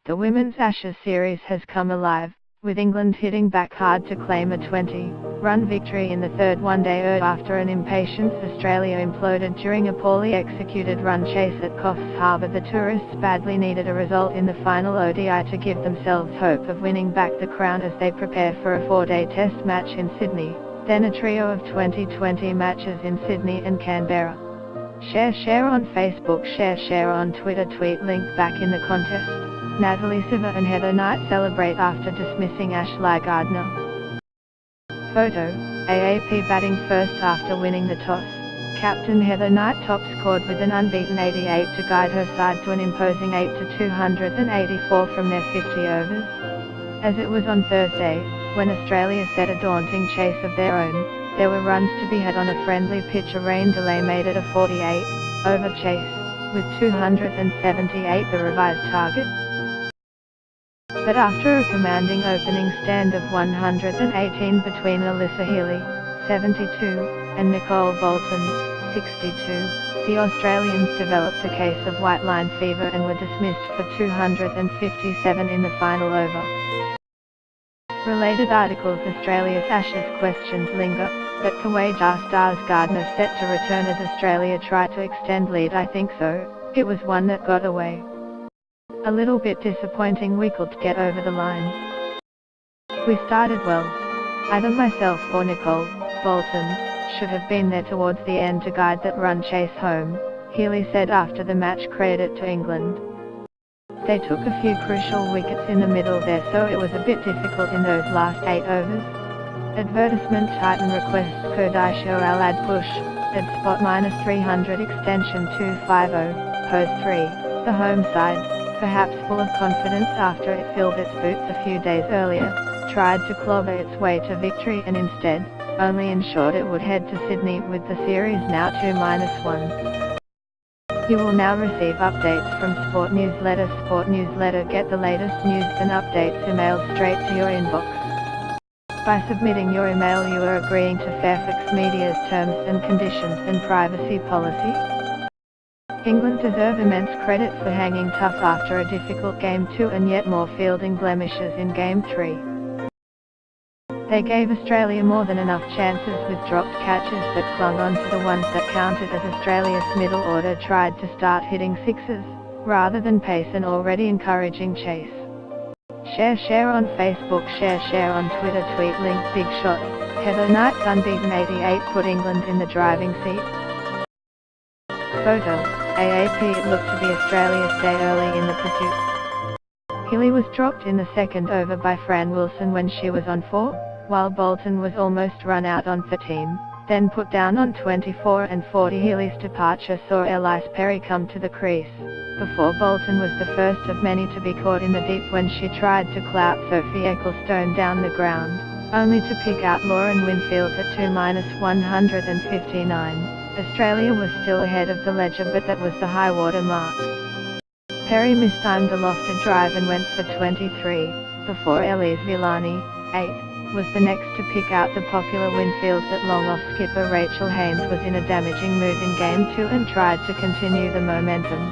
The Women's Ashes series has come alive, with England hitting back hard to claim a 20-run victory in the third one-day after an impatient Australia imploded during a poorly executed run chase at Coffs Harbour. The tourists badly needed a result in the final ODI to give themselves hope of winning back the crown as they prepare for a 4-day test match in Sydney, then a trio of 2020 matches in Sydney and Canberra. Share on Facebook, share on Twitter, tweet link back in the contest. Natalie Siver and Heather Knight celebrate after dismissing Ashley Gardner. Photo, AAP batting first after winning the toss. Captain Heather Knight top scored with an unbeaten 88 to guide her side to an imposing 8-284 from their 50 overs. As it was on Thursday, when Australia set a daunting chase of their own, there were runs to be had on a friendly pitch. A rain delay made it a 48-over chase, with 278 the revised target. But after a commanding opening stand of 118 between Alyssa Healy, 72, and Nicole Bolton, 62, the Australians developed a case of white line fever and were dismissed for 257 in the final over. Related articles: Australia's Ashes questions linger, but Kuwait stars Gardner set to return as Australia try to extend lead. I think so, it was one that got away. A little bit disappointing we could get over the line. We started well. Either myself or Nicole Bolton should have been there towards the end to guide that run chase home, Healy said after the match. Credit to England. They took a few crucial wickets in the middle there, so it was a bit difficult in those last 8 overs. Advertisement Titan requests Kurdisho Al-Ad push, at spot -300 extension 250, pose 3, the home side, perhaps full of confidence after it filled its boots a few days earlier, tried to clobber its way to victory and instead, only ensured it would head to Sydney with the series now 2-1. You will now receive updates from Sport Newsletter. Sport Newsletter, get the latest news and updates emailed straight to your inbox. By submitting your email you are agreeing to Fairfax Media's terms and conditions and privacy policy. England deserve immense credit for hanging tough after a difficult Game 2 and yet more fielding blemishes in Game 3. They gave Australia more than enough chances with dropped catches but clung on to the ones that counted as Australia's middle order tried to start hitting sixes, rather than pace an already encouraging chase. Share on Facebook, share on Twitter, tweet link big shot, Heather Knight's unbeaten 88 put England in the driving seat. Photo, AAP. It looked to be Australia's day early in the pursuit. Healy was dropped in the second over by Fran Wilson when she was on 4, while Bolton was almost run out on 13, then put down on 24 and 40. Healy's departure saw Elise Perry come to the crease, before Bolton was the first of many to be caught in the deep when she tried to clout Sophie Ecclestone down the ground, only to pick out Lauren Winfield at 2-159. Australia was still ahead of the ledger, but that was the high water mark. Perry mistimed a lofted drive and went for 23, before Elise Villani, 8, was the next to pick out the popular Winfield. At long-off skipper Rachel Haynes was in a damaging mood in Game 2 and tried to continue the momentum.